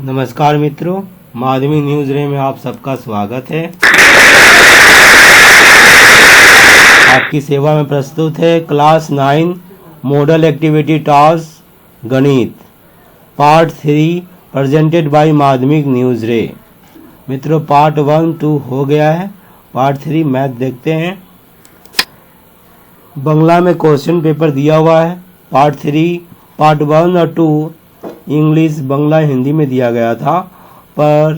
नमस्कार मित्रों, माध्यमिक न्यूज रे में आप सबका स्वागत है। आपकी सेवा में प्रस्तुत है क्लास 9 मॉडल एक्टिविटी टास्क गणित पार्ट 3 प्रेजेंटेड बाय माध्यमिक न्यूज रे। मित्रों, पार्ट 1 2 हो गया है, पार्ट 3 मैथ देखते हैं। बंगला में क्वेश्चन पेपर दिया हुआ है। पार्ट 3 पार्ट 1 और 2 इंग्लिश बंगला हिंदी में दिया गया था, पर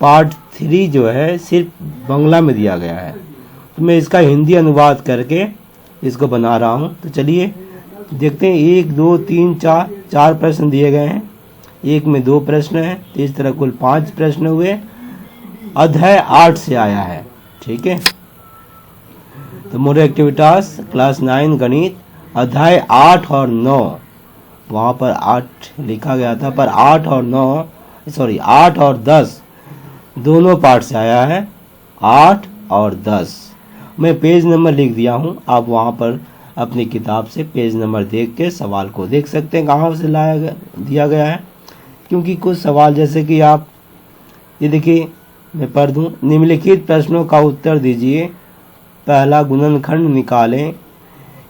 पार्ट 3 जो है सिर्फ बंगला में दिया गया है, तो मैं इसका हिंदी अनुवाद करके इसको बना रहा हूँ। तो चलिए देखते हैं। 1 2 3 4 प्रश्न दिए गए हैं, एक में 2 प्रश्न हैं, तो इस तरह कुल 5 प्रश्न हुए। अध्याय 8 से आया है, ठीक है। तो मॉडल एक्टिविटीज क्लास 9 गणित अध्याय 8 और 9, वहाँ पर 8 लिखा गया था, पर 8 और 10 दोनों पार्ट से आया है। 8 और 10 मैं पेज नंबर लिख दिया हूँ, आप वहाँ पर अपनी किताब से पेज नंबर देख के सवाल को देख सकते हैं कहाँ से दिया गया है। क्योंकि कुछ सवाल जैसे कि आप ये देखिए, मैं पढ़ दूँ। निम्नलिखित प्रश्नों का उत्तर दीजिए। पहला, गुणनखंड निकालें।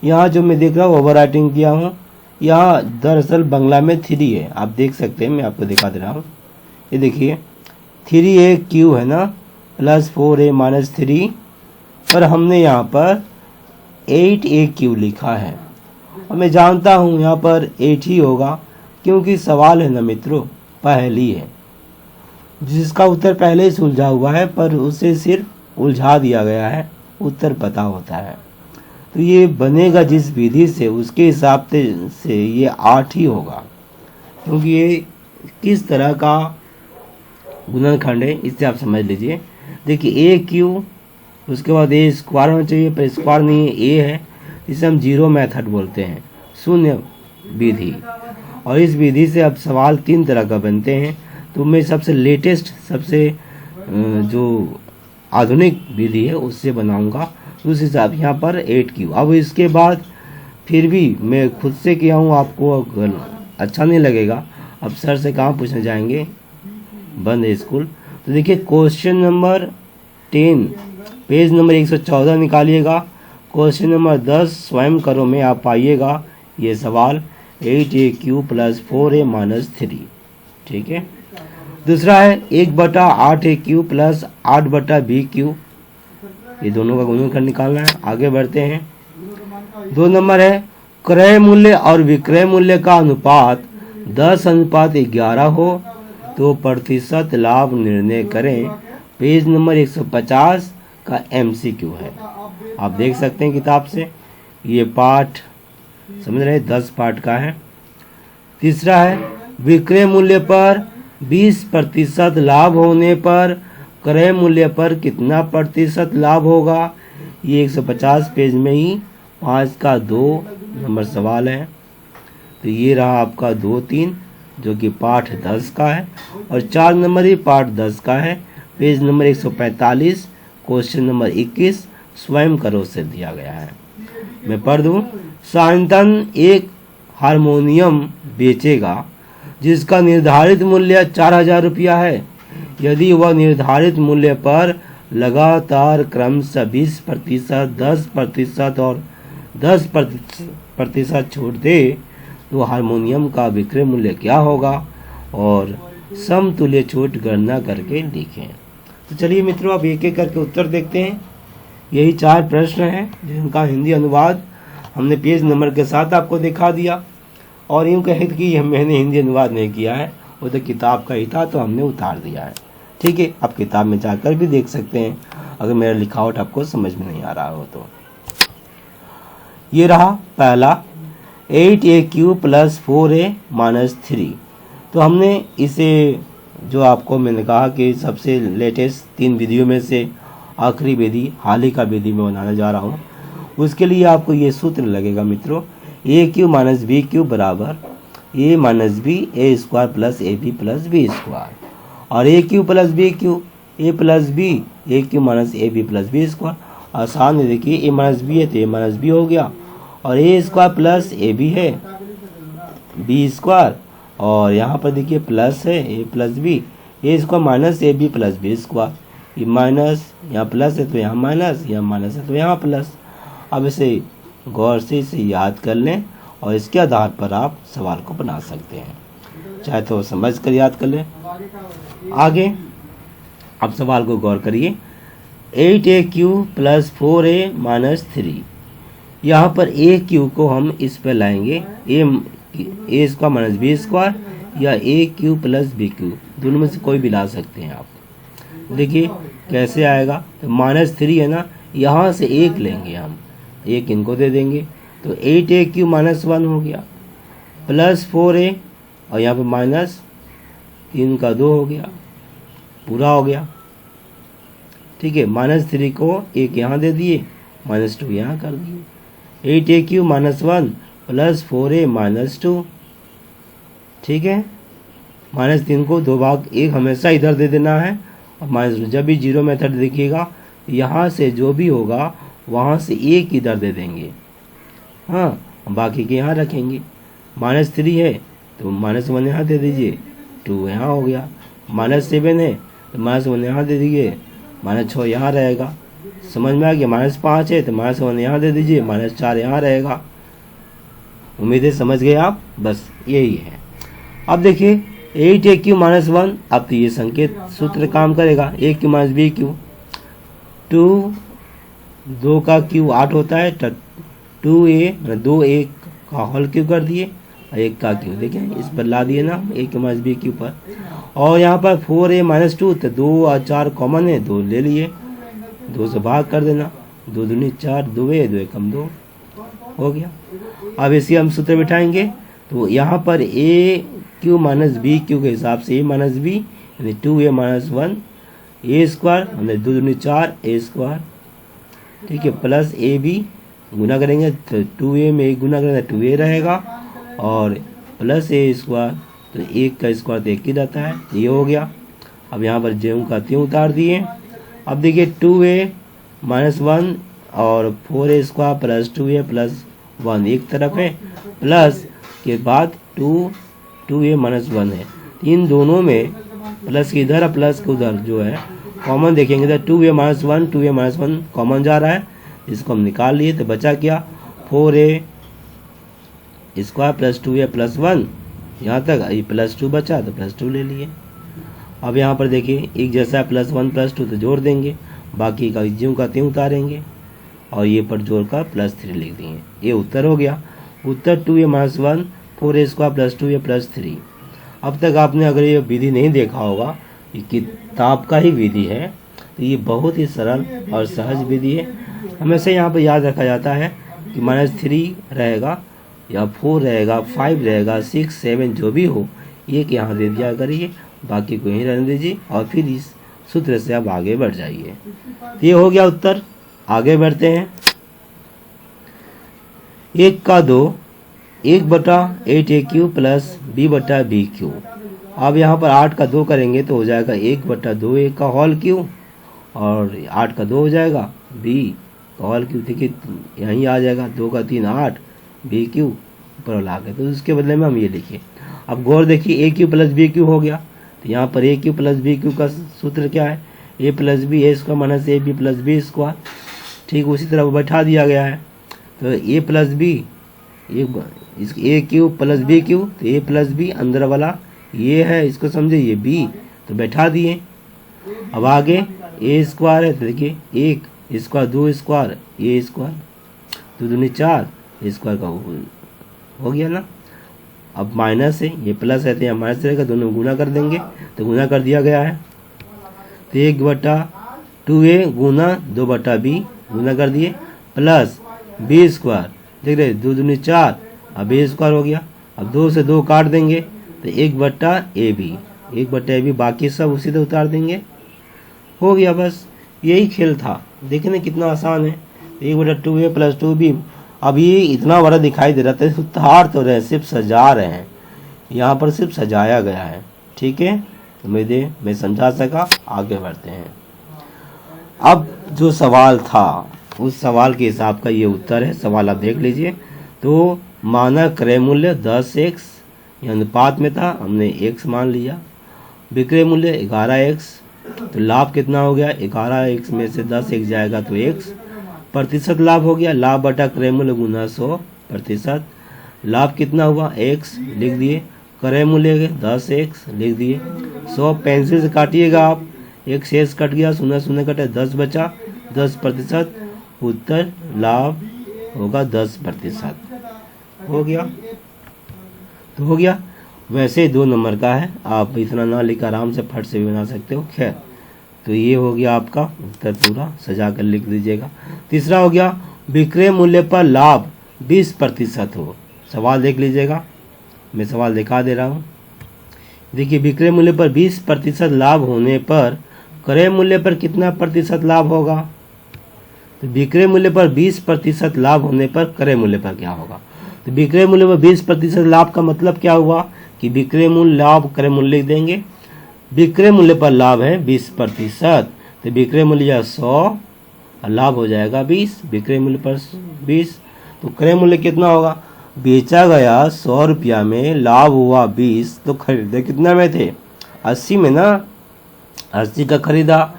यहाँ जो मैं देख रहा हूँ ओवर राइटिंग किया हूँ, यहाँ दरअसल बंगला में 3 है, आप देख सकते हैं। मैं आपको दिखा दे रहा हूँ, ये देखिए 3a³ है ना, प्लस 4a माइनस 3, पर हमने यहाँ पर 8a³ लिखा है। और मैं जानता हूँ यहाँ पर 8 ही होगा, क्योंकि सवाल है ना मित्रों पहली है, जिसका उत्तर पहले ही सुलझा हुआ है, पर उसे सिर्फ उलझा दिया गया है, उत्तर पता होता है। तो ये बनेगा जिस विधि से, उसके हिसाब से ये 8 ही होगा, क्योंकि ये किस तरह का गुणनखंड है इससे आप समझ लीजिए। देखिए a³, उसके बाद a² होना चाहिए, पर स्क्वायर नहीं है, a है, इसे हम जीरो मेथड बोलते हैं, शून्य विधि। और इस विधि से अब सवाल 3 तरह का बनते हैं। तो मैं सबसे लेटेस्ट, सबसे जो आधुनिक विधि है उससे बनाऊंगा, उस हिसाब यहाँ पर 8³ अब इसके बाद फिर भी मैं खुद से किया हूँ, आपको अगर अच्छा नहीं लगेगा, अब सर से कहाँ पूछने जाएंगे, बंद है स्कूल। तो देखिए क्वेश्चन नंबर 10 पेज नंबर 114 निकालिएगा। क्वेश्चन नंबर 10 स्वयं करो में आप पाइएगा ये सवाल 8a³ प्लस 4a माइनस 3, ठीक है। दूसरा है 1/8a³ प्लस 8/b³, ये दोनों का गुणनखंड निकालना है। आगे बढ़ते हैं। 2 नंबर है क्रय मूल्य और विक्रय मूल्य का अनुपात 10:11 हो तो प्रतिशत लाभ निर्णय करें। पेज नंबर 150 का MCQ है, आप देख सकते हैं किताब से। ये पाठ समझ रहे, 10 पाठ का है। तीसरा है विक्रय मूल्य पर 20% लाभ होने पर क्रय मूल्य पर कितना प्रतिशत लाभ होगा। ये 150 पेज में ही 5 का 2 नंबर सवाल है। तो ये रहा आपका 2 3 जो कि पाठ 10 का है, और 4 नंबर ही पाठ 10 का है। पेज नंबर 145 क्वेश्चन नंबर 21 स्वयं करो से दिया गया है। मैं पढ़ दूं। शांतन एक हारमोनियम बेचेगा जिसका निर्धारित मूल्य 4000 रुपया है। यदि वह निर्धारित मूल्य पर लगातार क्रमशः 20%, 10% और 10% छूट दे तो हारमोनियम का विक्रय मूल्य क्या होगा, और समतुल्य छूट गणना करके लिखें। तो चलिए मित्रों, अब एक एक करके उत्तर देखते हैं। यही 4 प्रश्न हैं जिनका हिंदी अनुवाद हमने पेज नंबर के साथ आपको दिखा दिया। और यूँ कहें कि मैंने हिंदी अनुवाद नहीं किया है, वो तो किताब का ही था, तो हमने उतार दिया है, ठीक है। आप किताब में जाकर भी देख सकते हैं अगर मेरा लिखावट आपको समझ में नहीं आ रहा हो तो। ये रहा पहला 8a³ प्लस 4a माइनस 3। तो हमने इसे, जो आपको मैंने कहा कि सबसे लेटेस्ट 3 विधियों में से आखिरी विधि, हाल ही का विधि में बनाने जा रहा हूँ। उसके लिए आपको ये सूत्र लगेगा मित्रों, a³ माइनस b³ बराबर a minus b a² plus ab plus b², और a³ plus b³ a plus b a³ minus ab plus b²। आसान है, देखिए a माइनस b है तो a माइनस b हो गया, और a² प्लस ab है b², और यहाँ पर देखिए प्लस है A plus B, A square minus A B plus B square, ये माइनस यहाँ प्लस है तो यहाँ माइनस, यहाँ माइनस है तो यहाँ प्लस। अब इसे गौर से इसे याद कर लें और इसके आधार पर आप सवाल को बना सकते हैं, चाहे तो समझ कर याद कर लें। आगे अब सवाल को गौर करिए। 8aq प्लस 4a माइनस 3, यहाँ पर ए क्यू को हम इस पर लाएंगे, ए स्क्वायर माइनस बी स्क्वायर या ए क्यू प्लस बी क्यू, दोनों में से कोई भी ला सकते हैं आप। देखिए कैसे आएगा, तो -3 है ना, यहाँ से एक लेंगे हम, एक इनको दे देंगे तो 8aq माइनस 1 हो गया, प्लस 4a और यहाँ पर माइनस 3 का 2 हो गया, पूरा हो गया। ठीक है, -3 को एक यहाँ दे दिए, -2 यहाँ कर दिए, 8aq minus 1 plus 4a minus 2। ठीक है, -3 को 2 भाग 1 हमेशा इधर दे देना है, और -2 जब भी जीरो मेथड देखिएगा यहाँ से जो भी होगा वहाँ से एक इधर दे देंगे, हाँ, बाकी के यहाँ रखेंगे। -3 है तो -1 यहाँ दे दीजिए, 2 यहाँ हो गया। -7 है तो -1 यहाँ दे दीजिए, -6 यहाँ रहेगा। समझ में आ गया। -5 है तो -1 यहाँ दे दीजिए, -4 यहाँ रहेगा। उम्मीद है समझ गए आप, बस यही है। अब देखिए 8aq माइनस 1, अब तो ये संकेत सूत्र काम करेगा, a cube minus B cube, 2 का क्यू 8 होता है, 2a 2a का होल क्यू कर दिए, और 1 का क्यू देखिए इस पर ला दिए ना a cube minus B cube पर। और यहाँ पर 4a माइनस 2, तो 2 और 4 कॉमन है, 2 ले लिए, 2 से भाग कर देना, 2 दूनी 4, 2a 2 कम 2 हो गया। अब इसी हम सूत्र बिठाएंगे, तो यहाँ पर a cube minus B cube के हिसाब से a माइनस बी यानी 2a माइनस 1 a स्क्वायर, मतलब 2 दूनी 4 a स्क्वायर, ठीक है, प्लस ए बी गुना करेंगे तो 2a में 1 गुना करेंगे 2a रहेगा, और प्लस ए स्क्वायर तो 1 का स्क्वायर तो 1 ही रहता है, ये हो गया। अब यहाँ पर ज्यों का त्यों उतार दिए। अब देखिए 2a माइनस 1 और 4a square plus 2a plus 1 एक तरफ है, प्लस के बाद 2a माइनस 1 है, इन दोनों में प्लस के इधर प्लस के उधर जो है कॉमन देखेंगे तो 2a माइनस 1 कॉमन जा रहा है, इसको हम निकाल लिए तो बचा क्या 4a square plus 2a plus 1, यहाँ तक ये प्लस 2 बचा तो प्लस 2 ले लिए। अब यहाँ पर देखिए एक जैसा प्लस 1 प्लस 2 तो जोड़ देंगे, बाकी का ज्यों का त्यों उतारेंगे, और ये पर जोड़कर प्लस 3 लिख देंगे, ये उत्तर हो गया। उत्तर 2a minus 1 4a square plus 2a plus 3। अब तक आपने अगर ये विधि नहीं देखा होगा, ये किताब का ही विधि है, तो ये बहुत ही सरल और सहज विधि है। हमेशा यहाँ पर याद रखा जाता है कि -3 रहेगा या 4 रहेगा, 5 रहेगा, 6 7 जो भी हो, एक यहाँ दे दिया करिए, बाकी को यहीं रहने दीजिए, और फिर इस सूत्र से आप आगे बढ़ जाइए। ये हो गया उत्तर। आगे बढ़ते हैं। 1 का 2 1/8aq प्लस b/bq। अब यहाँ पर 8 का 2 करेंगे तो हो जाएगा 1/2a का होल क्यू, और 8 का 2 हो जाएगा b का होल क्यू, देखिए यहीं आ जाएगा, 2 का 3 8 बी क्यू ऊपर ला के, तो उसके बदले में हम ये लिखिए। अब गौर देखिए a cube plus B cube हो गया, तो यहाँ पर a cube plus B cube का सूत्र क्या है, a plus B a square minus A B plus B square, ठीक उसी तरह वो बैठा दिया गया है। तो a plus B A cube plus B cube, तो a प्लस बी अंदर वाला ये है, इसको समझे ये b, तो बैठा दिए। अब आगे a स्क्वायर है तो देखिए 1 स्क्वायर 2 स्क्वायर a स्क्वायर 2 दूनी 4 स्क्वायर का हो गया ना। अब माइनस है, ये प्लस है तो यहाँ माइनस रहेगा, दोनों गुना कर देंगे, तो गुना कर दिया गया है, तो 1/2a गुना 2/b गुना कर दिए, प्लस b स्क्वायर, देख रहे 2 दूनी 4, अब a स्क्वायर हो गया। अब 2 से 2 काट देंगे तो 1/ab, बाकी सब उसी तरह उतार देंगे, हो गया। बस यही खेल था, देखें ना कितना आसान है। 1/2a प्लस 2b, अब ये इतना बड़ा दिखाई दे रहा था, उतार तो रहे, सिर्फ सजा रहे हैं, यहाँ पर सिर्फ सजाया गया है, ठीक है। उम्मीद है मैं समझा सका। आगे बढ़ते हैं। अब जो सवाल था उस सवाल के हिसाब का ये उत्तर है। सवाल आप देख लीजिए। तो मानक क्रय मूल्य 10x यह अनुपात में था, हमने x मान लिया। विक्रय मूल्य 11x, तो लाभ कितना हो गया, 11x में से 10x जाएगा तो x प्रतिशत लाभ हो गया। लाभ बटा क्रय मूल्य गुना 100%। लाभ कितना हुआ, x लिख दिए, क्रय मूल्य 10x लिख दिए। 100 पेंसिल से काटिएगा आप, एक शेष कट गया, 0 कटे, 10 बचा, 10%। उत्तर लाभ होगा 10%। हो गया, तो हो गया। वैसे 2 नंबर का है, आप इतना ना लिख आराम से फट से भी बना सकते हो। खैर, तो ये हो गया आपका उत्तर, पूरा सजा कर लिख दीजिएगा। तीसरा हो गया, विक्रय मूल्य पर लाभ 20% हो। सवाल देख लीजिएगा, मैं सवाल दिखा दे रहा हूँ। देखिए, विक्रय मूल्य पर 20% लाभ होने पर क्रय मूल्य पर कितना प्रतिशत लाभ होगा। तो विक्रय मूल्य पर 20% लाभ होने पर क्रय मूल्य पर क्या होगा। तो विक्रय मूल्य पर 20% लाभ का मतलब क्या हुआ कि विक्रय मूल्य लाभ क्रय मूल्य लिख देंगे। विक्रय मूल्य पर लाभ है 20%, तो विक्रय मूल्य 100 और लाभ हो जाएगा 20। विक्रय मूल्य पर 20, तो क्रय मूल्य कितना होगा, बेचा गया 100 रुपया में, लाभ हुआ 20, तो खरीदे कितना में थे, 80 में ना। 80 का खरीदा,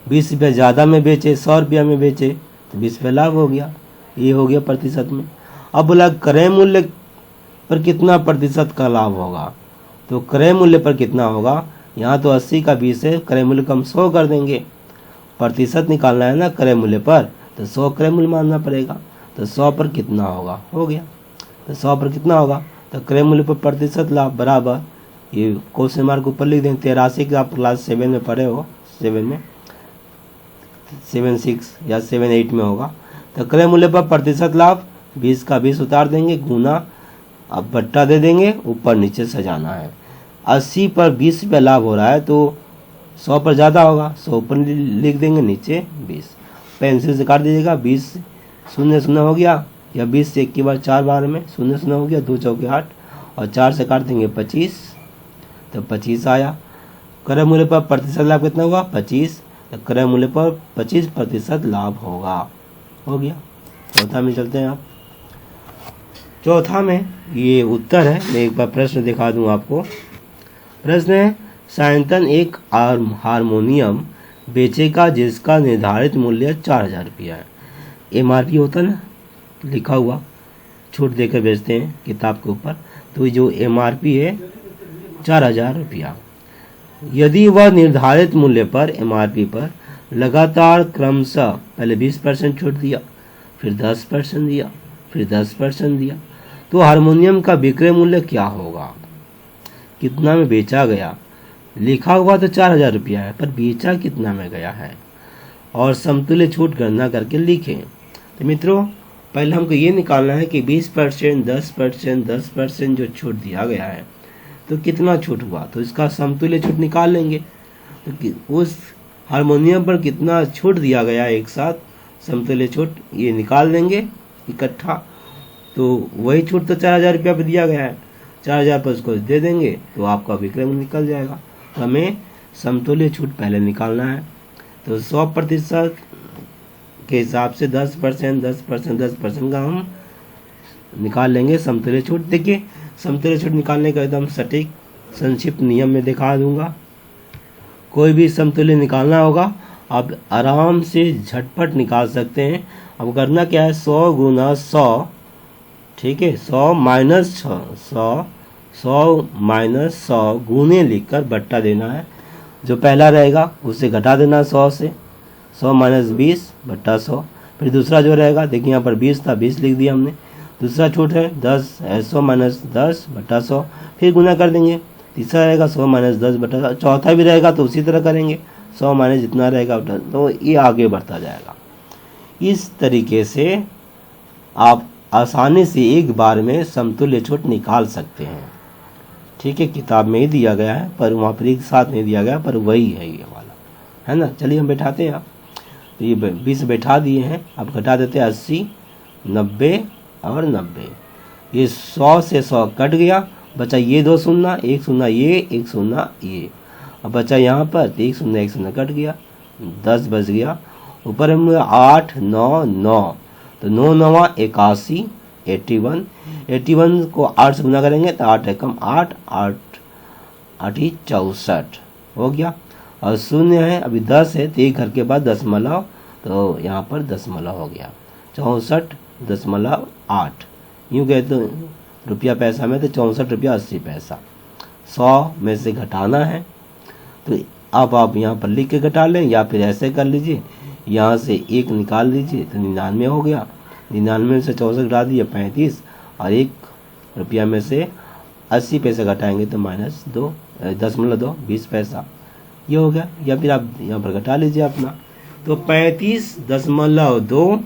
20 रुपया ज़्यादा में बेचे, 100 रुपया में बेचे, तो 20 रुपया लाभ हो गया। ये हो गया प्रतिशत में। अब बोला क्रय मूल्य पर कितना प्रतिशत का लाभ होगा, तो क्रय मूल्य पर कितना होगा, यहाँ तो 80 का 20 है, क्रय मूल्य को हम 100 कर देंगे। प्रतिशत निकालना है ना क्रय मूल्य पर, तो 100 क्रय मूल्य मानना पड़ेगा। तो 100 पर कितना होगा, हो गया। तो 100 पर कितना होगा, तो क्रय मूल्य पर प्रतिशत लाभ बराबर, ये क्वेश्चन मार्क ऊपर लिख देंगे। 83 का आप क्लास 7 में पढ़े हो, 7 में 7-6 या 7-8 में होगा। तो क्रय मूल्य पर प्रतिशत लाभ 20 का 20 उतार देंगे, गुना, अब बट्टा दे देंगे, ऊपर नीचे सजाना है। 80 पर 20 रुपया लाभ हो रहा है, तो 100 पर ज़्यादा होगा, 100 ऊपर लिख देंगे, नीचे 20। पेंसिल से काट दीजिएगा, 20 0 हो गया, या 20 से 1 की बार 4 बार में 0 हो गया, 2 चौके 8, और 4 से काट देंगे 25, तो 25 आया। क्रय मूल्य पर प्रतिशत लाभ कितना हुआ, 25, तो क्रय मूल्य पर 25% लाभ होगा। हो गया। चौथा में चलते हैं आप। चौथा में ये उत्तर है, मैं एक बार प्रश्न दिखा दूं आपको। प्रश्न है, सायंतन एक हारमोनियम बेचेगा जिसका निर्धारित मूल्य 4000 रुपया है। MRP होता ना लिखा हुआ, छूट देकर बेचते हैं किताब के ऊपर, तो जो MRP है 4000 रुपया। यदि वह निर्धारित मूल्य पर MRP पर लगातार क्रमशः पहले 20% छूट दिया, फिर 10% दिया, फिर 10% दिया, तो हारमोनियम का विक्रय मूल्य क्या होगा, कितना में बेचा गया। लिखा हुआ तो 4000 रुपया है, पर बेचा कितना में गया है, और समतुल्य छूट गणना करके लिखें। तो मित्रों, पहले हमको ये निकालना है कि 20%, 10%, 10% जो छूट दिया गया है, तो कितना छूट हुआ, तो इसका समतुल्य छूट निकाल लेंगे। तो उस हारमोनियम पर कितना छूट दिया गया एक साथ, समतुल्य छूट ये निकाल देंगे इकट्ठा, तो वही छूट तो 4000 रुपया पर दिया गया है, 4000 पर उसको दे देंगे, तो आपका विक्रय मूल्य निकल जाएगा। तो हमें समतुल्य छूट पहले निकालना है, तो 100% के हिसाब से 10%, 10%, 10% का हम निकाल लेंगे समतुल्य छूट। देखिए, समतुल्य छूट निकालने का एकदम सटीक संक्षिप्त नियम में दिखा दूंगा। कोई भी समतुल्य निकालना होगा, आप आराम से झटपट निकाल सकते हैं। अब करना क्या है, 100 गुना 100, ठीक है, 100 माइनस 100, 100 माइनस 100 गुने लिखकर बट्टा देना है। जो पहला रहेगा उसे घटा देना 100 से, 100 माइनस 20 बट्टा 100। फिर दूसरा जो रहेगा, देखिए यहाँ पर 20 था, 20 लिख दिया हमने। दूसरा छूट है 10, 100 माइनस 10 बट्टा 100, फिर गुना कर देंगे। तीसरा रहेगा 100 माइनस 10 बट्टा 100। चौथा भी रहेगा तो उसी तरह करेंगे, 100 माइनस जितना रहेगा, तो ये आगे बढ़ता जाएगा। इस तरीके से आप आसानी से एक बार में समतुल्य छूट निकाल सकते हैं। ठीक है, किताब में ही दिया गया है, पर वहाँ पर एक साथ नहीं दिया गया, पर वही है ये वाला, है ना। चलिए हम बैठाते हैं। आप तो ये 20 बैठा दिए हैं, अब घटा देते हैं 80, 90 और 90। ये 100 से 100 कट गया, बचा ये 2 शून्य, 1 शून्य ये, 1 शून्य ये। अब बचा यहाँ पर 1 शून्य 1 शून्य कट गया, 10 बच गया। ऊपर में 8 9 9, तो 9 9 81, 81। 81 को 8 से गुना करेंगे तो 8 एकम 8, 8 ही 64 हो गया। और शून्य है, अभी 10 है तो एक घर के बाद दशमलव, तो यहाँ पर दशमलव हो गया 64.8। यूँ कहे तो रुपया पैसा में तो 64 रुपया 80 पैसा। 100 में से घटाना है तो अब आप यहाँ पर लिख के घटा लें या फिर ऐसे कर लीजिए, यहाँ से 1 निकाल लीजिए तो 99 हो गया। 99 में से 64 घटा दिए 35, और 1 रुपया में से 80 पैसे घटाएंगे तो -2.2 20 पैसा, ये हो गया। या फिर आप यहाँ पर घटा लीजिए अपना, तो 35.2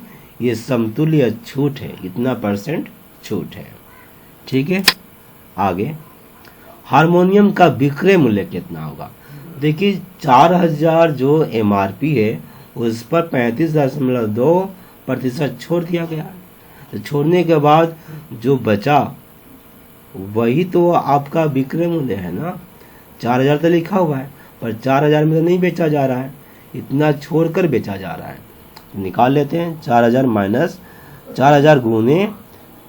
ये समतुल्य छूट है, इतना परसेंट छूट है। ठीक है, आगे हारमोनियम का विक्रय मूल्य कितना होगा। देखिए 4000 जो MRP है उस पर 35.2% छोड़ दिया गया है। तो छोड़ने के बाद जो बचा वही तो आपका विक्रय मूल्य है ना। 4000 तो लिखा हुआ है पर 4000 में तो नहीं बेचा जा रहा है, इतना छोड़कर बेचा जा रहा है। तो निकाल लेते हैं 4000 माइनस 4000 गुने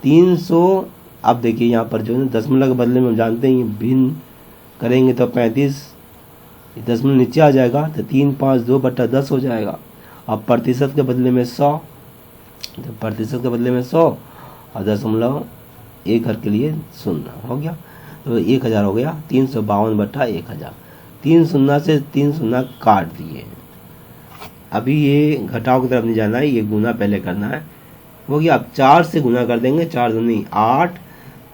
300। अब देखिए यहाँ पर जो है दशमलव के बदले में हम जानते हैं भिन्न करेंगे तो 35 दशमलव नीचे आ जाएगा तो 352/10 हो जाएगा। अब प्रतिशत के बदले में 100, तो प्रतिशत के बदले में 100 और दशमलव एक घर के लिए 0 हो गया, तो 1000 हो गया। 352/1000, 3 शून्य से 3 शून्य काट दिए। अभी ये घटाव की तरफ नहीं जाना है, ये गुना पहले करना है। हो गया, अब 4 से गुना कर देंगे, 4 दूनी 8,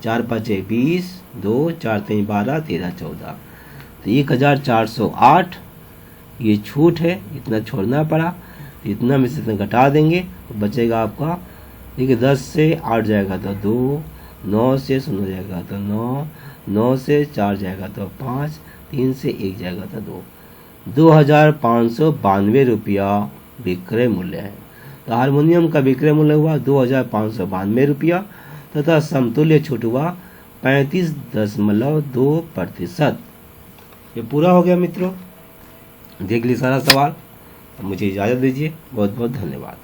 4 5 20, 2 4 3 12, 13 14, तो 1408 ये छूट है, इतना छोड़ना पड़ा। तो इतना में से इतना घटा देंगे तो बचेगा आपका, देखिए 10 से 8 जाएगा तो 2, 9 से 0 जाएगा तो 9, 9 से 4 जाएगा तो 5, 3 से 1 जाएगा तो 2, 2592 रुपया विक्रय मूल्य है। तो हारमोनियम का विक्रय मूल्य हुआ 2592 रुपया तथा समतुल्य छूट हुआ 35.2%। ये पूरा हो गया मित्रों, देख ली सारा सवाल। मुझे इजाज़त दीजिए, बहुत बहुत धन्यवाद।